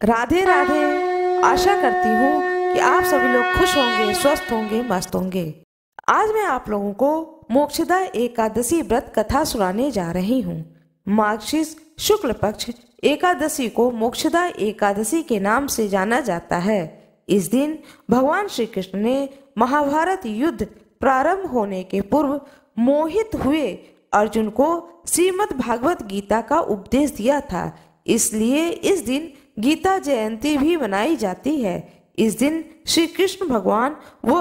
राधे राधे। आशा करती हूँ कि आप सभी लोग खुश होंगे, स्वस्थ होंगे, मस्त होंगे। आज मैं आप लोगों को मोक्षदा एकादशी व्रत कथा सुनाने जा रही हूँ। मार्गशीर्ष शुक्ल पक्ष एकादशी को मोक्षदा एकादशी के नाम से जाना जाता है। इस दिन भगवान श्री कृष्ण ने महाभारत युद्ध प्रारंभ होने के पूर्व मोहित हुए अर्जुन को श्रीमद् भागवत गीता का उपदेश दिया था। इसलिए इस दिन गीता जयंती भी मनाई जाती है। इस दिन श्री कृष्ण भगवान व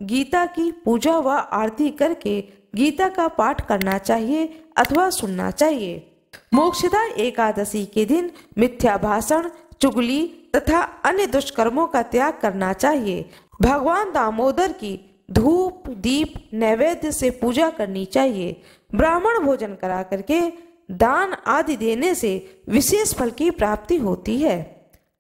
गीता की पूजा व आरती करके गीता का पाठ करना चाहिए अथवा सुनना चाहिए। मोक्षदा एकादशी के दिन मिथ्या भाषण, चुगली तथा अन्य दुष्कर्मों का त्याग करना चाहिए। भगवान दामोदर की धूप दीप नैवेद्य से पूजा करनी चाहिए। ब्राह्मण भोजन करा करके दान आदि देने से विशेष फल की प्राप्ति होती है।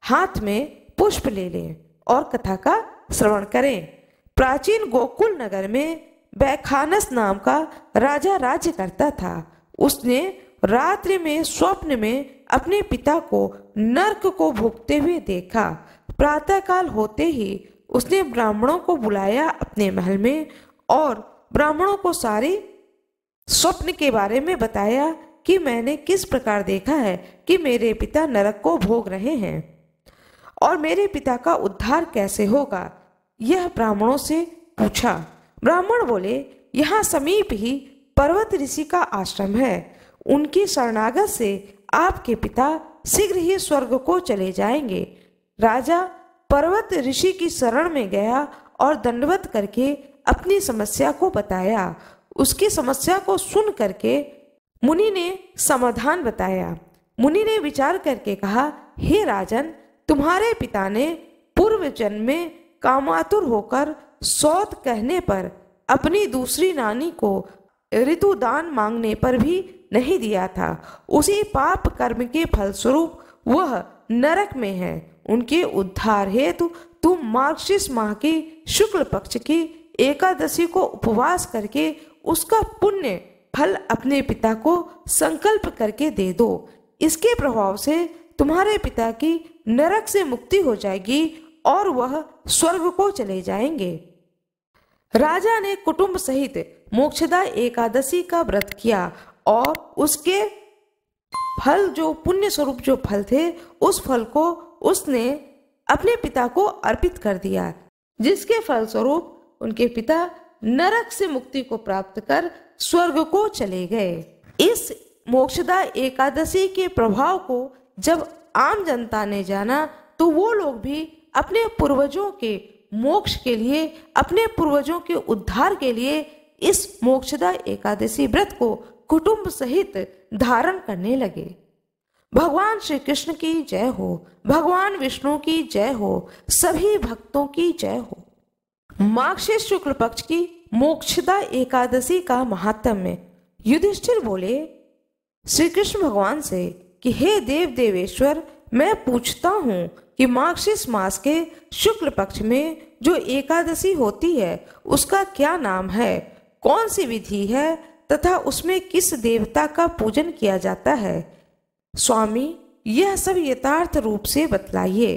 हाथ में पुष्प ले लें और कथा का श्रवण करें। प्राचीन गोकुल नगर में बैखानस नाम का राजा राज्य करता था। उसने रात्रि में स्वप्न में अपने पिता को नरक को भोगते हुए देखा। प्रातःकाल होते ही उसने ब्राह्मणों को बुलाया अपने महल में और ब्राह्मणों को सारे स्वप्न के बारे में बताया कि मैंने किस प्रकार देखा है कि मेरे पिता नरक को भोग रहे हैं और मेरे पिता का उद्धार कैसे होगा, यह ब्राह्मणों से पूछा। ब्राह्मण बोले, यहाँ समीप ही पर्वत ऋषि का आश्रम है। उनकी शरणागत से आपके पिता शीघ्र ही स्वर्ग को चले जाएंगे। राजा पर्वत ऋषि की शरण में गया और दंडवत करके अपनी समस्या को बताया। उसकी समस्या को सुन करके मुनि ने समाधान बताया। मुनि ने विचार करके कहा, हे राजन, तुम्हारे पिता ने पूर्व जन्म में कामातुर होकर सौत कहने पर अपनी दूसरी नानी को ऋतुदान मांगने पर भी नहीं दिया था। उसी पाप कर्म के फलस्वरूप वह नरक में है। उनके उद्धार हेतु तुम मार्गशीर्ष माह की शुक्ल पक्ष की एकादशी को उपवास करके उसका पुण्य फल अपने पिता को संकल्प करके दे दो। इसके प्रभाव से तुम्हारे पिता की नरक से मुक्ति हो जाएगी और वह स्वर्ग को चले जाएंगे। राजा ने कुटुंब सहित मोक्षदा एकादशी का व्रत किया और उसके फल जो पुण्य स्वरूप जो फल थे उस फल को उसने अपने पिता को अर्पित कर दिया, जिसके फलस्वरूप उनके पिता नरक से मुक्ति को प्राप्त कर स्वर्ग को चले गए। इस मोक्षदा एकादशी के प्रभाव को जब आम जनता ने जाना तो वो लोग भी अपने पूर्वजों के मोक्ष के लिए, अपने पूर्वजों के उद्धार के लिए इस मोक्षदा एकादशी व्रत को कुटुंब सहित धारण करने लगे। भगवान श्री कृष्ण की जय हो, भगवान विष्णु की जय हो, सभी भक्तों की जय हो। मार्गशीर्ष शुक्ल पक्ष की मोक्षदा एकादशी का महात्म्य। युधिष्ठिर बोले श्री कृष्ण भगवान से कि हे देव देवेश्वर, मैं पूछता हूँ कि मार्गशीर्ष मास के शुक्ल पक्ष में जो एकादशी होती है उसका क्या नाम है, कौन सी विधि है तथा उसमें किस देवता का पूजन किया जाता है। स्वामी, यह सब यथार्थ रूप से बतलाइए।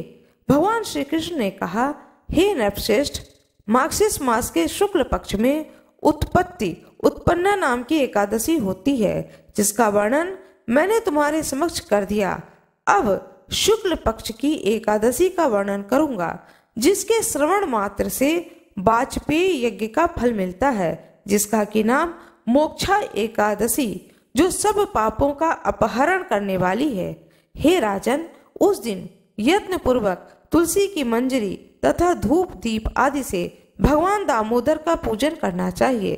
भगवान श्री कृष्ण ने कहा, हे नरश्रेष्ठ, मार्गशीर्ष मास के शुक्ल पक्ष में उत्पन्ना नाम की एकादशी होती है, जिसका वर्णन मैंने तुम्हारे समक्ष कर दिया। अब शुक्ल पक्ष की एकादशी का वर्णन करूंगा, जिसके श्रवण मात्र से वाजपेय यज्ञ का फल मिलता है, जिसका की नाम मोक्षा एकादशी, जो सब पापों का अपहरण करने वाली है। हे राजन, उस दिन यत्न पूर्वक तुलसी की मंजरी तथा धूप दीप आदि से भगवान दामोदर का पूजन करना चाहिए।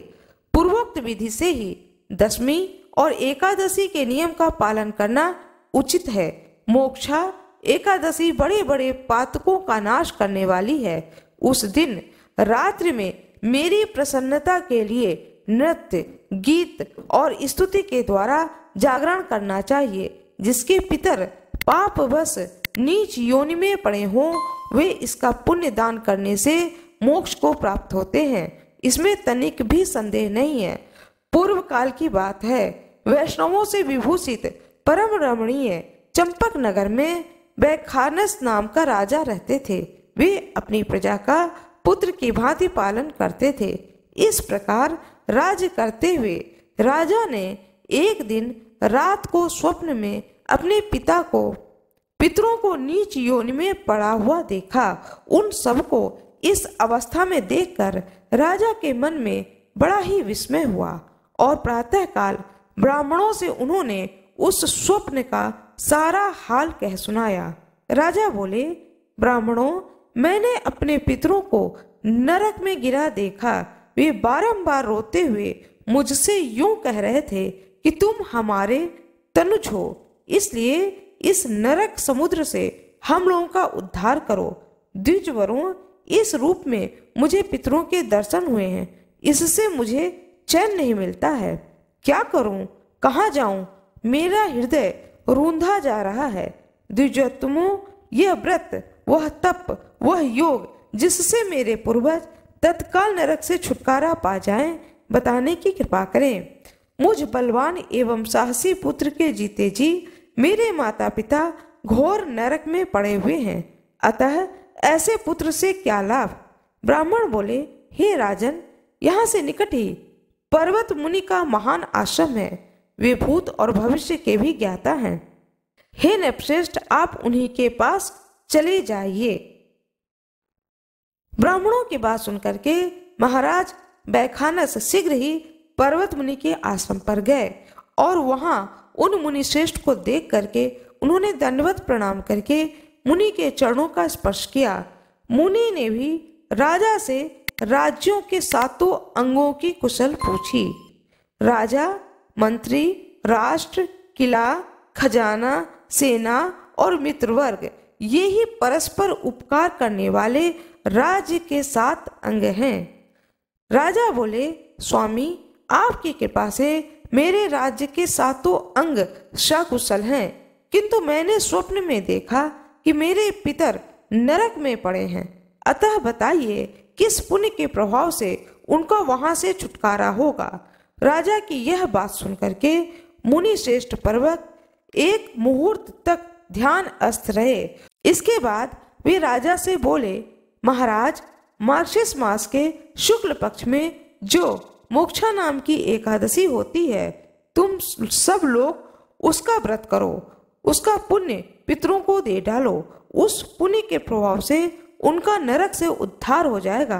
पूर्वोक्त विधि से ही दशमी और एकादशी के नियम का पालन करना उचित है। मोक्षा एकादशी बड़े बड़े पातकों का नाश करने वाली है। उस दिन रात्रि में मेरी प्रसन्नता के लिए नृत्य, गीत और स्तुति के द्वारा जागरण करना चाहिए। जिसके पितर पापवश नीच योनि में पड़े हों, वे इसका पुण्य दान करने से मोक्ष को प्राप्त होते हैं। इसमें तनिक भी संदेह नहीं है। पूर्व काल की बात है, वैष्णवों से विभूषित परम रमणीय चंपक नगर में बैखानस नाम का राजा रहते थे। वे अपनी प्रजा का पुत्र की भांति पालन करते थे। इस प्रकार राज्य करते हुए राजा ने एक दिन रात को स्वप्न में अपने पितरों को नीच योनि में पड़ा हुआ देखा। उन सबको इस अवस्था में देखकर राजा के मन में बड़ा ही विस्मय हुआ और प्रातःकाल ब्राह्मणों से उन्होंने उस स्वप्न का सारा हाल कह सुनाया। राजा बोले, ब्राह्मणों, मैंने अपने पितरों को नरक में गिरा देखा। वे बारंबार रोते हुए मुझसे यूं कह रहे थे कि तुम हमारे तनुज हो, इसलिए इस नरक समुद्र से हम लोगों का उद्धार करो। द्विजवरों, इस रूप में मुझे पितरों के दर्शन हुए हैं, इससे मुझे चैन नहीं मिलता है। क्या करूं, कहाँ जाऊं? मेरा हृदय रूंधा जा रहा है। द्विजोत्तमों, यह व्रत, वह तप, वह योग जिससे मेरे पूर्वज तत्काल नरक से छुटकारा पा जाएं, बताने की कृपा करें। मुझ बलवान एवं साहसी पुत्र के जीते जी मेरे माता पिता घोर नरक में पड़े हुए हैं, अतः ऐसे पुत्र से क्या लाभ? ब्राह्मण बोले, हे राजन, यहाँ से निकट ही पर्वत मुनि का महान आश्रम है। वे भूत और भविष्य के भी ज्ञाता हैं। हे नृपश्रेष्ठ, आप उन्हीं के पास चले जाइए। ब्राह्मणों की बात सुनकर के महाराज बैखानस शीघ्र ही पर्वत मुनि के आश्रम पर गए और वहां उन मुनि श्रेष्ठ को देख करके उन्होंने दंडवत प्रणाम करके मुनि के चरणों का स्पर्श किया। मुनि ने भी राजा से राज्यों के 7 अंगों की कुशल पूछी। राजा, मंत्री, राष्ट्र, किला, खजाना, सेना और मित्रवर्ग, ये ही परस्पर उपकार करने वाले राज्य के 7 अंग हैं। राजा बोले, स्वामी, आपकी कृपा से मेरे राज्य के 7 अंग सकुशल हैं, किंतु मैंने स्वप्न में देखा कि मेरे पितर नरक में पड़े हैं। अतः बताइए, किस पुण्य के प्रभाव से उनका वहां से छुटकारा होगा? राजा की यह बात सुनकर के मुनि श्रेष्ठ पर्वत एक मुहूर्त तक ध्यान अस्थ रहे। इसके बाद वे राजा से बोले, महाराज, मार्गशीर्ष मास के शुक्ल पक्ष में जो मोक्षा नाम की एकादशी होती है, तुम सब लोग उसका व्रत करो, उसका पुण्य पितरों को दे डालो। उस पुण्य के प्रभाव से उनका नरक से उद्धार हो जाएगा।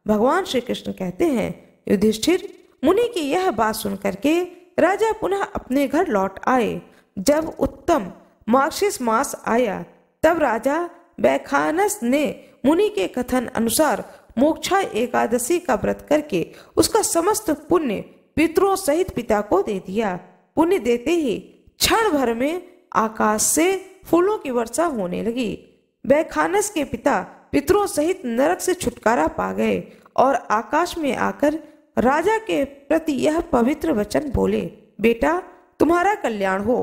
भगवान श्री कृष्ण कहते हैं, युधिष्ठिर, मुनि की यह बात सुनकर के राजा पुनः अपने घर लौट आए। जब उत्तम मार्गशीर्ष मास आया, तब राजा बैखानस ने मुनि के कथन अनुसार मोक्षा एकादशी का व्रत करके उसका समस्त पुण्य पितरों सहित पिता को दे दिया। पुण्य देते ही क्षण भर में आकाश से फूलों की वर्षा होने लगी। बैखानस के पिता पितरों सहित नरक से छुटकारा पा गए और आकाश में आकर राजा के प्रति यह पवित्र वचन बोले, बेटा, तुम्हारा कल्याण हो।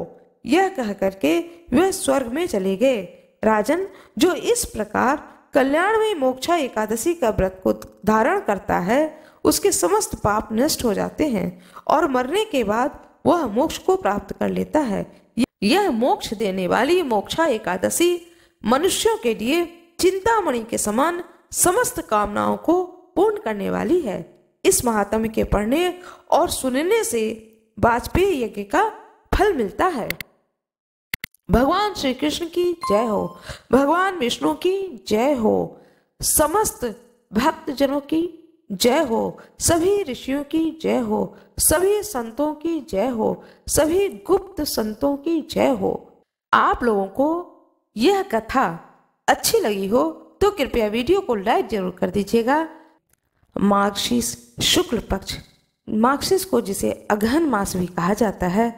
यह कह करके वह स्वर्ग में चले गए। राजन, जो इस प्रकार कल्याण में मोक्षा एकादशी का व्रत को धारण करता है, उसके समस्त पाप नष्ट हो जाते हैं और मरने के बाद वह मोक्ष को प्राप्त कर लेता है। यह मोक्ष देने वाली मोक्षा एकादशी मनुष्यों के लिए चिंतामणि के समान समस्त कामनाओं को पूर्ण करने वाली है। इस महात्म्य के पढ़ने और सुनने से वाजपेयी यज्ञ का फल मिलता है। भगवान श्री कृष्ण की जय हो, भगवान विष्णु की जय हो, समस्त भक्त जनों की जय हो, सभी ऋषियों की जय हो, सभी संतों की जय हो, सभी गुप्त संतों की जय हो। आप लोगों को यह कथा अच्छी लगी हो तो कृपया वीडियो को लाइक जरूर कर दीजिएगा। मार्गशीर्ष शुक्ल पक्ष, मार्गशीर्ष को जिसे अगहन मास भी कहा जाता है,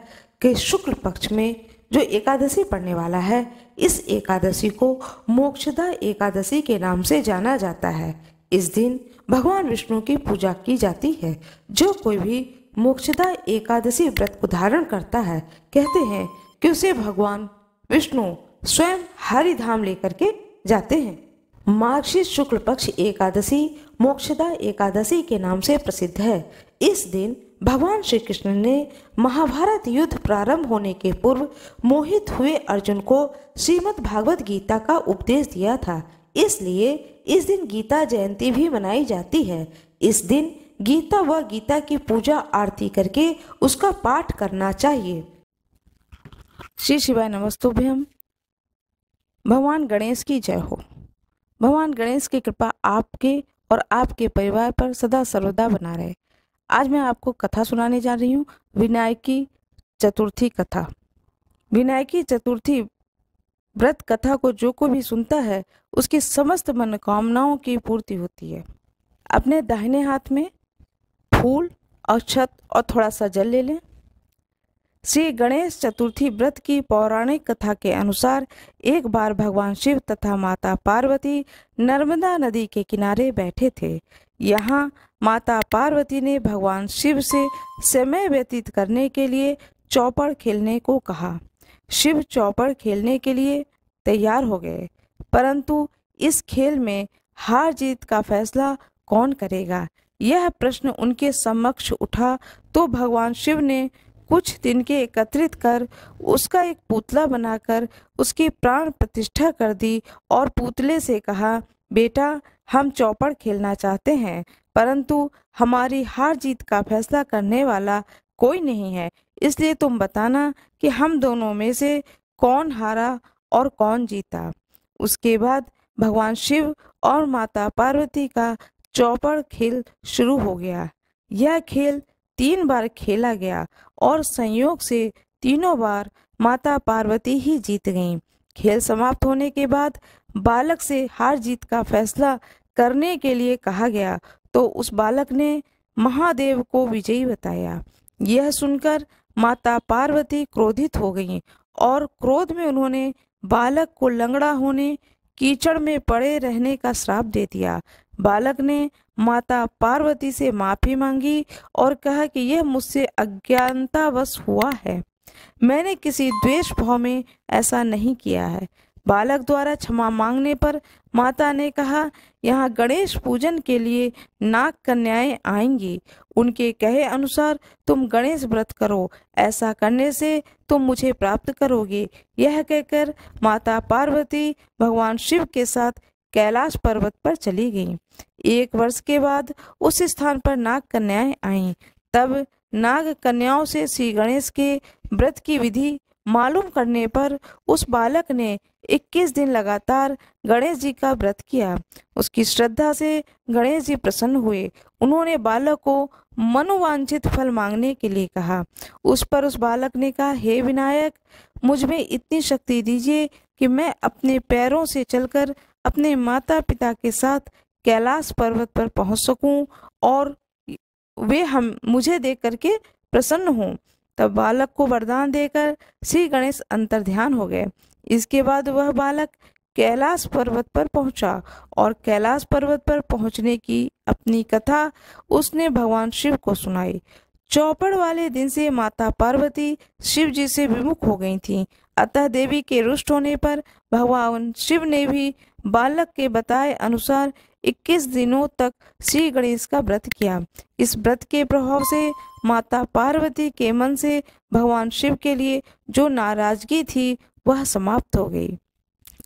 कि शुक्ल पक्ष में जो एकादशी पड़ने वाला है, इस एकादशी को मोक्षदा एकादशी के नाम से जाना जाता है। इस दिन भगवान विष्णु की पूजा की जाती है। जो कोई भी मोक्षदा एकादशी व्रत को धारण करता है, कहते हैं कि उसे भगवान विष्णु स्वयं हरिधाम लेकर के जाते हैं। मार्गशीर्ष शुक्ल पक्ष एकादशी मोक्षदा एकादशी के नाम से प्रसिद्ध है। इस दिन भगवान श्री कृष्ण ने महाभारत युद्ध प्रारंभ होने के पूर्व मोहित हुए अर्जुन को श्रीमद् भागवत गीता का उपदेश दिया था। इसलिए इस दिन गीता जयंती भी मनाई जाती है। इस दिन गीता व गीता की पूजा आरती करके उसका पाठ करना चाहिए। श्री शिवाय नमस्तुभ्यम। भगवान गणेश की जय हो। भगवान गणेश की कृपा आपके और आपके परिवार पर सदा सर्वदा बना रहे। आज मैं आपको कथा सुनाने जा रही हूँ, विनायकी चतुर्थी कथा। विनायकी चतुर्थी व्रत कथा को जो कोई भी सुनता है उसकी समस्त मनोकामनाओं की पूर्ति होती है। अपने दाहिने हाथ में फूल, अक्षत और थोड़ा सा जल ले लें। श्री गणेश चतुर्थी व्रत की पौराणिक कथा के अनुसार एक बार भगवान शिव तथा माता पार्वती नर्मदा नदी के किनारे बैठे थे। यहाँ माता पार्वती ने भगवान शिव से समय व्यतीत करने के लिए चौपड़ खेलने को कहा। शिव चौपड़ खेलने के लिए तैयार हो गए, परंतु इस खेल में हार जीत का फैसला कौन करेगा, यह प्रश्न उनके समक्ष उठा तो भगवान शिव ने कुछ दिन के एकत्रित कर उसका एक पुतला बनाकर उसकी प्राण प्रतिष्ठा कर दी और पुतले से कहा, बेटा हम चौपड़ खेलना चाहते हैं, परंतु हमारी हार जीत का फैसला करने वाला कोई नहीं है, इसलिए तुम बताना कि हम दोनों में से कौन हारा और कौन जीता। उसके बाद भगवान शिव और माता पार्वती का चौपड़ खेल शुरू हो गया। यह खेल 3 बार खेला गया और संयोग से तीनों बार माता पार्वती ही जीत गईं। खेल समाप्त होने के बाद बालक से हार जीत का फैसला करने के लिए कहा गया तो उस बालक ने महादेव को विजयी बताया। यह सुनकर माता पार्वती क्रोधित हो गईं और क्रोध में उन्होंने बालक को लंगड़ा होने, कीचड़ में पड़े रहने का श्राप दे दिया। बालक ने माता पार्वती से माफी मांगी और कहा कि यह मुझसे अज्ञानतावश हुआ है, मैंने किसी द्वेष भाव में ऐसा नहीं किया है। बालक द्वारा क्षमा मांगने पर माता ने कहा, यहाँ गणेश पूजन के लिए नाग कन्याएं आएंगी, उनके कहे अनुसार तुम गणेश व्रत करो, ऐसा करने से तुम मुझे प्राप्त करोगे। यह कहकर माता पार्वती भगवान शिव के साथ कैलाश पर्वत पर चली गईं। 1 वर्ष के बाद उस स्थान पर नाग कन्याएं आईं। तब नाग कन्याओं से श्री गणेश के व्रत की विधि मालूम करने पर उस बालक ने 21 दिन लगातार गणेश जी का व्रत किया। उसकी श्रद्धा से गणेश जी प्रसन्न हुए। उन्होंने बालक को मनोवांछित फल मांगने के लिए कहा। उस पर उस बालक ने कहा, हे विनायक, मुझ में इतनी शक्ति दीजिए कि मैं अपने पैरों से चलकर अपने माता पिता के साथ कैलाश पर्वत पर पहुंच सकूं और वे मुझे देख करके प्रसन्न हों। तब बालक को वरदान देकर श्री गणेश अंतर्ध्यान हो गए। इसके बाद वह बालक कैलाश पर्वत पर पहुंचा और कैलाश पर्वत पर पहुंचने की अपनी कथा उसने भगवान शिव को सुनाई। चौपड़ वाले दिन से माता पार्वती शिव जी से विमुख हो गई थीं। अतः देवी के रुष्ट होने पर भगवान शिव ने भी बालक के बताए अनुसार 21 दिनों तक श्री गणेश का व्रत किया। इस व्रत के प्रभाव से माता पार्वती के मन से भगवान शिव के लिए जो नाराजगी थी वह समाप्त हो गई।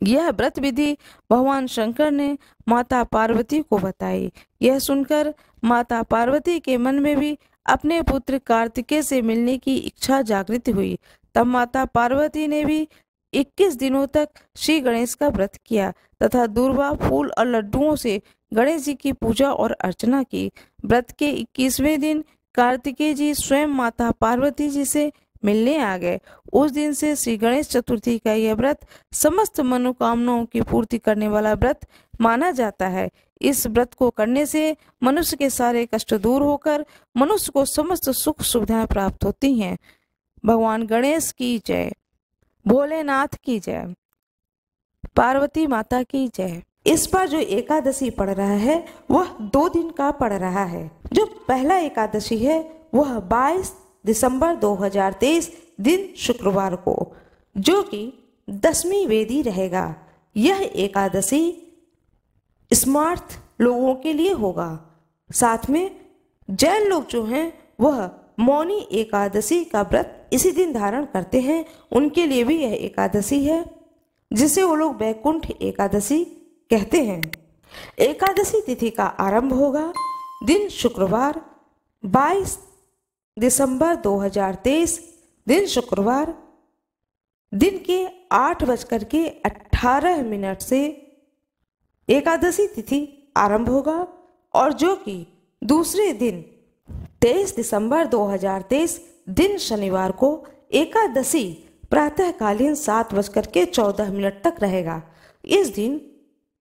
यह व्रत विधि भगवान शंकर ने माता पार्वती को बताई। यह सुनकर माता पार्वती के मन में भी अपने पुत्र कार्तिकेय से मिलने की इच्छा जागृत हुई। तब माता पार्वती ने भी 21 दिनों तक श्री गणेश का व्रत किया तथा दूर्वा, फूल और लड्डुओं से गणेश जी की पूजा और अर्चना की। व्रत के 21वें दिन कार्तिकेय जी स्वयं माता पार्वती जी से मिलने आ गए। उस दिन से श्री गणेश चतुर्थी का यह व्रत समस्त मनोकामनाओं की पूर्ति करने वाला व्रत माना जाता है। इस व्रत को करने से मनुष्य के सारे कष्ट दूर होकर मनुष्य को समस्त सुख सुविधाएं प्राप्त होती हैं। भगवान गणेश की जय, भोलेनाथ की जय, पार्वती माता की जय। इस बार जो एकादशी पड़ रहा है वह 2 दिन का पड़ रहा है। जो पहला एकादशी है वह 22 दिसंबर 2023 दिन शुक्रवार को, जो कि 10वीं वेदी रहेगा। यह एकादशी स्मार्ट लोगों के लिए होगा। साथ में जैन लोग जो हैं वह मौनी एकादशी का व्रत इसी दिन धारण करते हैं, उनके लिए भी यह एकादशी है, जिसे वो लोग वैकुंठ एकादशी कहते हैं। एकादशी तिथि का आरंभ होगा दिन शुक्रवार 22 दिसंबर 2023, दिन शुक्रवार दिन के 8:18 से एकादशी तिथि आरंभ होगा और जो कि दूसरे दिन 23 दिसंबर 2023 दिन शनिवार को एकादशी प्रातःकालीन 7:14 तक रहेगा। इस दिन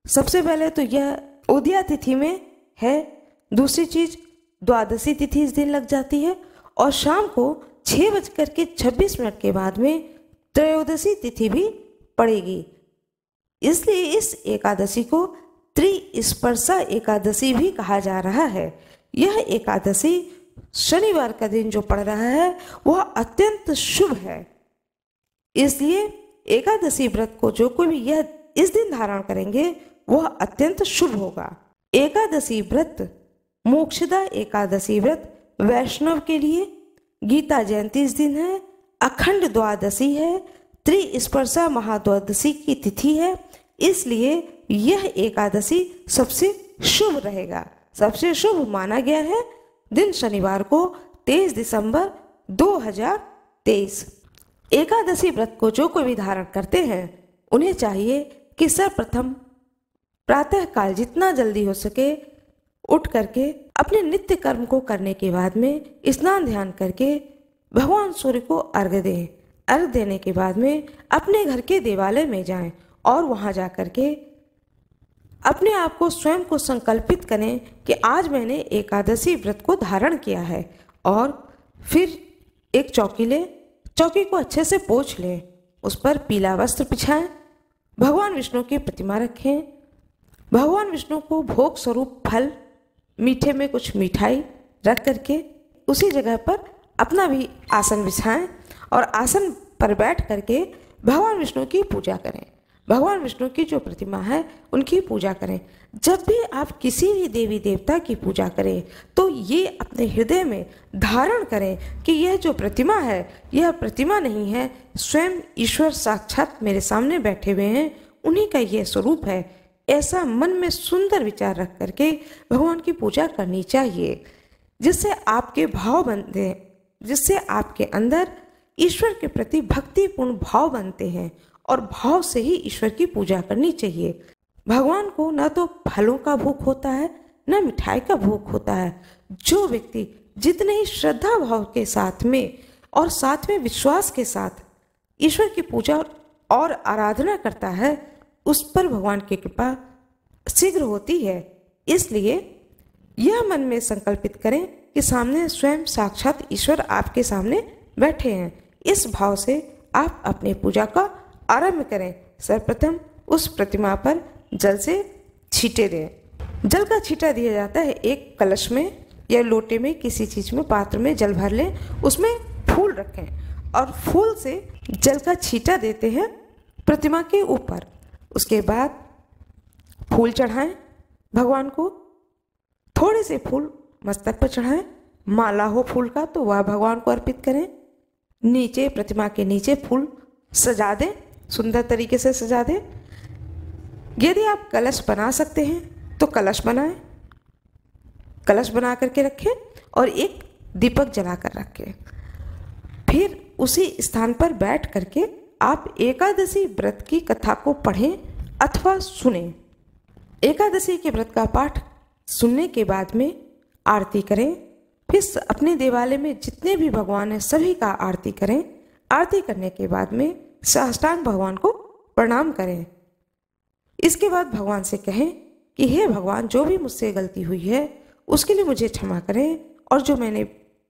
सबसे पहले तो यह उदया तिथि में है, दूसरी चीज द्वादशी तिथि इस दिन लग जाती है और शाम को 6:26 के बाद में त्रयोदशी तिथि भी पड़ेगी। इसलिए इस एकादशी को त्रिस्पर्शा एकादशी भी कहा जा रहा है। यह एकादशी शनिवार का दिन जो पड़ रहा है वह अत्यंत शुभ है, इसलिए एकादशी व्रत को जो कोई भी यह इस दिन धारण करेंगे वह अत्यंत शुभ होगा। एकादशी व्रत मोक्षदा एकादशी व्रत वैष्णव के लिए गीता जयंती इस दिन है, अखंड द्वादशी है, त्रिस्पर्शा महाद्वादशी की तिथि है, इसलिए यह एकादशी सबसे शुभ रहेगा। सबसे शुभ माना गया है दिन शनिवार को 23 दिसंबर 2023। एकादशी व्रत को जो कोई भी धारण करते हैं उन्हें चाहिए कि सर्वप्रथम प्रातःकाल जितना जल्दी हो सके उठ करके अपने नित्य कर्म को करने के बाद में स्नान ध्यान करके भगवान सूर्य को अर्घ्य दें। अर्घ्य देने के बाद में अपने घर के देवालय में जाएं और वहां जा करके अपने आप को स्वयं को संकल्पित करें कि आज मैंने एकादशी व्रत को धारण किया है, और फिर एक चौकी लें, चौकी को अच्छे से पोंछ लें, उस पर पीला वस्त्र बिछाएं, भगवान विष्णु की प्रतिमा रखें, भगवान विष्णु को भोग स्वरूप फल मीठे में कुछ मिठाई रख करके उसी जगह पर अपना भी आसन बिछाएं और आसन पर बैठ करके भगवान विष्णु की पूजा करें। भगवान विष्णु की जो प्रतिमा है उनकी पूजा करें। जब भी आप किसी भी देवी देवता की पूजा करें तो ये अपने हृदय में धारण करें कि यह जो प्रतिमा है यह प्रतिमा नहीं है, स्वयं ईश्वर साक्षात मेरे सामने बैठे हुए हैं, उन्हीं का यह स्वरूप है। ऐसा मन में सुंदर विचार रख करके भगवान की पूजा करनी चाहिए, जिससे आपके भाव बनते, जिससे आपके अंदर ईश्वर के प्रति भक्तिपूर्ण भाव बनते हैं और भाव से ही ईश्वर की पूजा करनी चाहिए। भगवान को न तो फलों का भोग होता है न मिठाई का भोग होता है। जो व्यक्ति जितने ही श्रद्धा भाव के साथ में और साथ में विश्वास के साथ ईश्वर की पूजा और आराधना करता है उस पर भगवान की कृपा शीघ्र होती है। इसलिए यह मन में संकल्पित करें कि सामने स्वयं साक्षात ईश्वर आपके सामने बैठे हैं। इस भाव से आप अपनी पूजा का आरंभ करें। सर्वप्रथम उस प्रतिमा पर जल से छींटे दें। जल का छींटा दिया जाता है एक कलश में या लोटे में, किसी चीज में, पात्र में जल भर लें, उसमें फूल रखें और फूल से जल का छींटा देते हैं प्रतिमा के ऊपर। उसके बाद फूल चढ़ाएं भगवान को, थोड़े से फूल मस्तक पर चढ़ाएं, माला हो फूल का तो वह भगवान को अर्पित करें। नीचे प्रतिमा के नीचे फूल सजा दें, सुंदर तरीके से सजा दें। यदि आप कलश बना सकते हैं तो कलश बनाएं, कलश बना करके रखें और एक दीपक जलाकर रखें। फिर उसी स्थान पर बैठ करके आप एकादशी व्रत की कथा को पढ़ें अथवा सुनें। एकादशी के व्रत का पाठ सुनने के बाद में आरती करें। फिर अपने देवालय में जितने भी भगवान हैं सभी का आरती करें। आरती करने के बाद में साष्टांग भगवान को प्रणाम करें। इसके बाद भगवान से कहें कि हे भगवान, जो भी मुझसे गलती हुई है उसके लिए मुझे क्षमा करें, और जो मैंने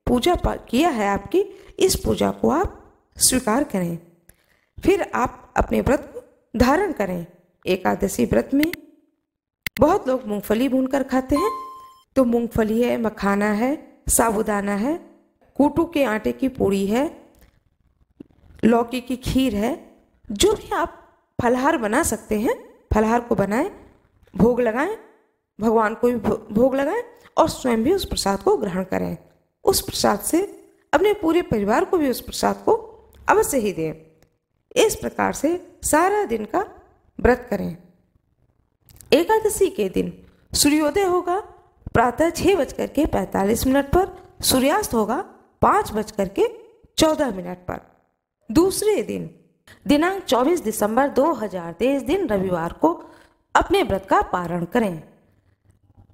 पूजा किया है आपकी, इस पूजा को आप स्वीकार करें। फिर आप अपने व्रत को धारण करें। एकादशी व्रत में बहुत लोग मूंगफली भूनकर खाते हैं, तो मूंगफली है, मखाना है, साबूदाना है, कूटू के आटे की पूड़ी है, लौकी की खीर है, जो भी आप फलाहार बना सकते हैं फलाहार को बनाएं, भोग लगाएं, भगवान को भी भोग लगाएं और स्वयं भी उस प्रसाद को ग्रहण करें। उस प्रसाद से अपने पूरे परिवार को भी उस प्रसाद को अवश्य ही दें। इस प्रकार से सारा दिन का व्रत करें। एकादशी के दिन सूर्योदय होगा प्रातः 6:45 पर, सूर्यास्त होगा 5:14 पर। दूसरे दिन दिनांक 24 दिसंबर 2023 दिन रविवार को अपने व्रत का पारण करें।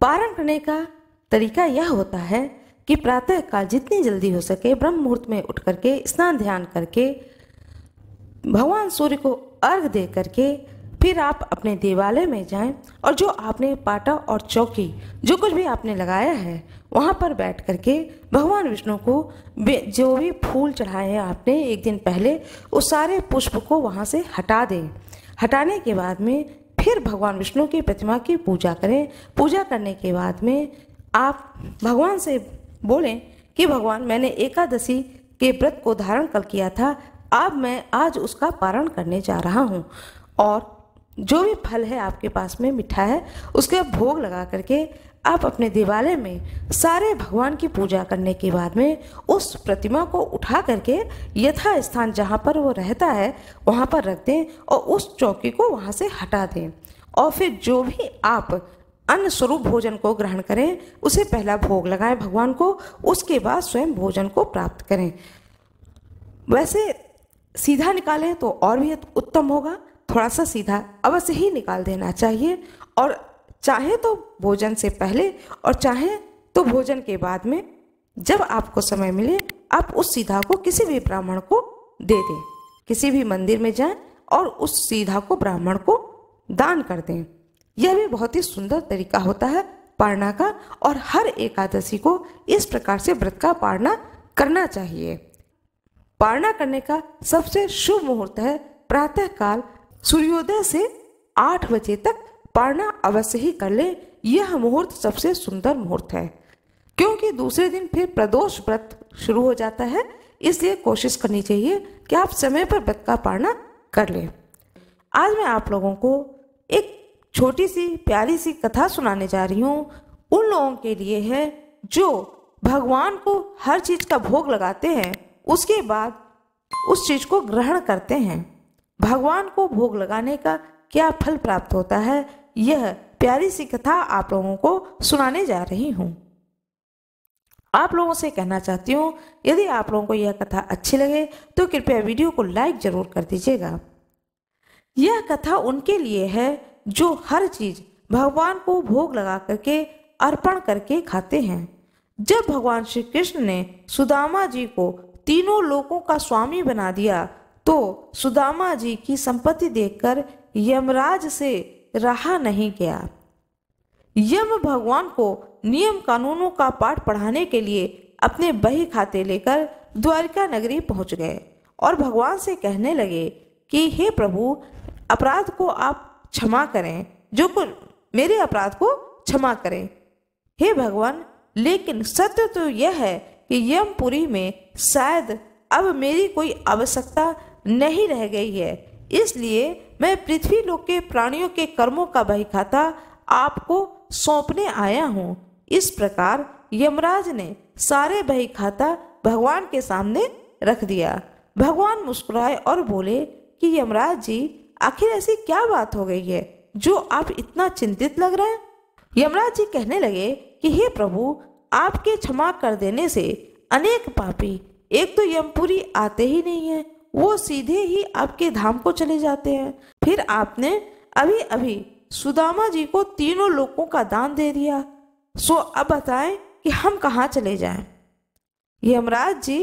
पारण करने का तरीका यह होता है कि प्रातः काल जितनी जल्दी हो सके ब्रह्म मुहूर्त में उठ करके स्नान ध्यान करके भगवान सूर्य को अर्घ दे करके फिर आप अपने देवालय में जाएं और जो आपने पाटा और चौकी जो कुछ भी आपने लगाया है वहाँ पर बैठ करके भगवान विष्णु को जो भी फूल चढ़ाए हैं आपने एक दिन पहले उस सारे पुष्प को वहाँ से हटा दें। हटाने के बाद में फिर भगवान विष्णु की प्रतिमा की पूजा करें। पूजा करने के बाद में आप भगवान से बोलें कि भगवान, मैंने एकादशी के व्रत को धारण कर किया था, अब मैं आज उसका पारण करने जा रहा हूँ और जो भी फल है आपके पास में मीठा है उसका भोग लगा करके आप अपने देवालय में सारे भगवान की पूजा करने के बाद में उस प्रतिमा को उठा करके यथा स्थान जहाँ पर वो रहता है वहाँ पर रख दें और उस चौकी को वहाँ से हटा दें और फिर जो भी आप अन्न स्वरूप भोजन को ग्रहण करें उसे पहला भोग लगाएं भगवान को, उसके बाद स्वयं भोजन को प्राप्त करें। वैसे सीधा निकालें तो और भी उत्तम होगा, थोड़ा सा सीधा अवश्य ही निकाल देना चाहिए और चाहे तो भोजन से पहले और चाहे तो भोजन के बाद में जब आपको समय मिले आप उस सीधा को किसी भी ब्राह्मण को दे दें। किसी भी मंदिर में जाएं और उस सीधा को ब्राह्मण को दान कर दें। यह भी बहुत ही सुंदर तरीका होता है पारणा का और हर एकादशी को इस प्रकार से व्रत का पारणा करना चाहिए। पारणा करने का सबसे शुभ मुहूर्त है प्रातः काल सूर्योदय से 8 बजे तक पारणा अवश्य ही कर ले। यह मुहूर्त सबसे सुंदर मुहूर्त है क्योंकि दूसरे दिन फिर प्रदोष व्रत शुरू हो जाता है, इसलिए कोशिश करनी चाहिए कि आप समय पर व्रत का पारणा कर लें। आज मैं आप लोगों को एक छोटी सी प्यारी सी कथा सुनाने जा रही हूँ। उन लोगों के लिए है जो भगवान को हर चीज का भोग लगाते हैं, उसके बाद उस चीज को ग्रहण करते हैं। भगवान को भोग लगाने का क्या फल प्राप्त होता है, यह प्यारी सी कथा आप लोगों को सुनाने जा रही हूँ। आप लोगों से कहना चाहती हूँ, यदि आप लोगों को यह कथा अच्छी लगे तो कृपया वीडियो को लाइक जरूर कर दीजिएगा। यह कथा उनके लिए है जो हर चीज भगवान को भोग लगा करके अर्पण करके खाते हैं। जब भगवान श्री कृष्ण ने सुदामा जी को तीनों लोकों का स्वामी बना दिया तो सुदामा जी की संपत्ति देखकर यमराज से रहा नहीं गया। यम भगवान को नियम कानूनों का पाठ पढ़ाने के लिए अपने बही खाते लेकर द्वारिका नगरी पहुंच गए और भगवान से कहने लगे कि हे प्रभु, अपराध को आप क्षमा करें, जो कुछ मेरे अपराध को क्षमा करें। हे भगवान, लेकिन सत्य तो यह है कि यमपुरी में शायद अब मेरी कोई आवश्यकता नहीं रह गई है, इसलिए मैं पृथ्वी लोक के प्राणियों के कर्मों का बहीखाता आपको सौंपने आया हूँ। इस प्रकार यमराज ने सारे बहीखाता भगवान के सामने रख दिया। भगवान मुस्कुराए और बोले कि यमराज जी, आखिर ऐसी क्या बात हो गई है जो आप इतना चिंतित लग रहे हैं। यमराज जी कहने लगे कि हे प्रभु, आपके क्षमा कर देने से अनेक पापी एक तो यमपुरी आते ही नहीं है, वो सीधे ही आपके धाम को चले जाते हैं। फिर आपने अभी अभी सुदामा जी को तीनों लोकों का दान दे दिया, सो अब बताएं कि हम कहाँ चले जाएं। यमराज जी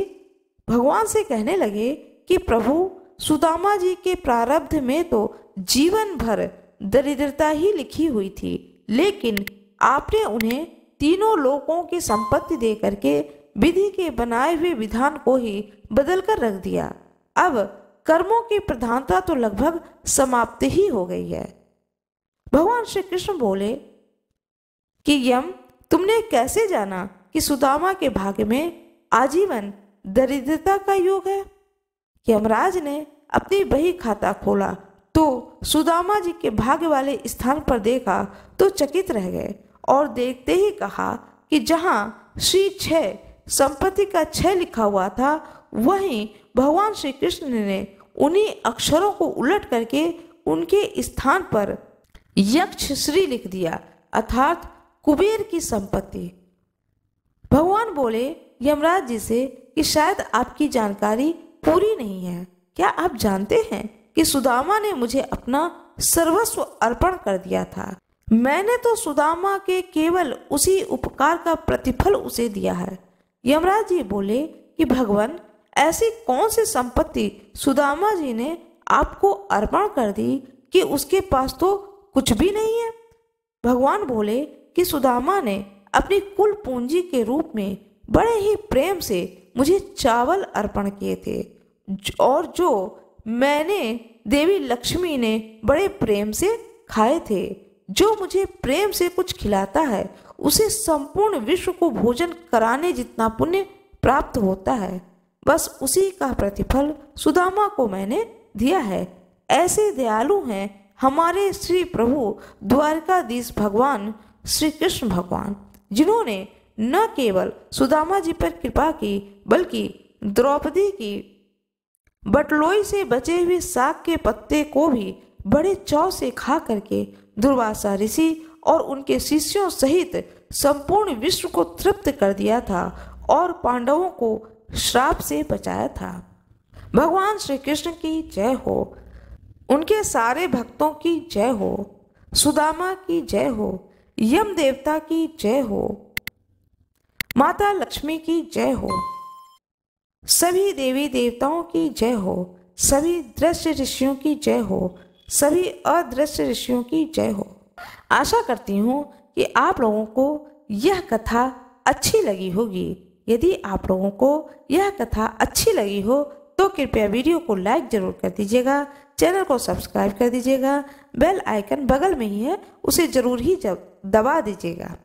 भगवान से कहने लगे कि प्रभु, सुदामा जी के प्रारब्ध में तो जीवन भर दरिद्रता ही लिखी हुई थी, लेकिन आपने उन्हें तीनों लोकों की संपत्ति दे करके विधि के बनाए हुए विधान को ही बदल कर रख दिया। अब कर्मों की प्रधानता तो लगभग समाप्त ही हो गई है। भगवान श्री कृष्ण बोले कि यम, तुमने कैसे जाना कि सुदामा के भाग्य में आजीवन दरिद्रता का योग है। यमराज ने अपनी बही खाता खोला तो सुदामा जी के भाग्य वाले स्थान पर देखा तो चकित रह गए और देखते ही कहा कि जहाँ श्री 6 संपत्ति का क्षय लिखा हुआ था, वहीं भगवान श्री कृष्ण ने उन्हीं अक्षरों को उलट करके उनके स्थान पर यक्षश्री लिख दिया, अर्थात कुबेर की संपत्ति। भगवान बोले यमराज जी से कि शायद आपकी जानकारी पूरी नहीं है। क्या आप जानते हैं कि सुदामा ने मुझे अपना सर्वस्व अर्पण कर दिया था। मैंने तो सुदामा के केवल उसी उपकार का प्रतिफल उसे दिया है। यमराज जी बोले कि भगवान, ऐसी कौन सी संपत्ति सुदामा जी ने आपको अर्पण कर दी कि उसके पास तो कुछ भी नहीं है। भगवान बोले कि सुदामा ने अपनी कुल पूंजी के रूप में बड़े ही प्रेम से मुझे चावल अर्पण किए थे, और जो मैंने देवी लक्ष्मी ने बड़े प्रेम से खाए थे। जो मुझे प्रेम से कुछ खिलाता है उसे संपूर्ण विश्व को भोजन कराने जितना पुण्य प्राप्त होता है, बस उसी का प्रतिफल सुदामा को मैंने दिया है। ऐसे दयालु हैं हमारे श्री प्रभु द्वारकाधीश भगवान श्री कृष्ण भगवान, जिन्होंने न केवल सुदामा जी पर कृपा की बल्कि द्रौपदी की बटलोई से बचे हुए साग के पत्ते को भी बड़े चाव से खा करके दुर्वासा ऋषि और उनके शिष्यों सहित संपूर्ण विश्व को तृप्त कर दिया था और पांडवों को श्राप से बचाया था। भगवान श्री कृष्ण की जय हो, उनके सारे भक्तों की जय हो, सुदामा की जय हो, यम देवता की जय हो, माता लक्ष्मी की जय हो, सभी देवी देवताओं की जय हो, सभी दृश्य ऋषियों की जय हो, सभी अदृश्य ऋषियों की जय हो। आशा करती हूँ कि आप लोगों को यह कथा अच्छी लगी होगी। यदि आप लोगों को यह कथा अच्छी लगी हो तो कृपया वीडियो को लाइक जरूर कर दीजिएगा, चैनल को सब्सक्राइब कर दीजिएगा, बेल आइकन बगल में ही है उसे जरूर ही दबा दीजिएगा।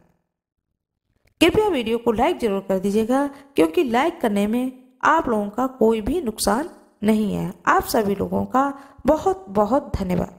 कृपया वीडियो को लाइक जरूर कर दीजिएगा, क्योंकि लाइक करने में आप लोगों का कोई भी नुकसान नहीं है। आप सभी लोगों का बहुत बहुत धन्यवाद।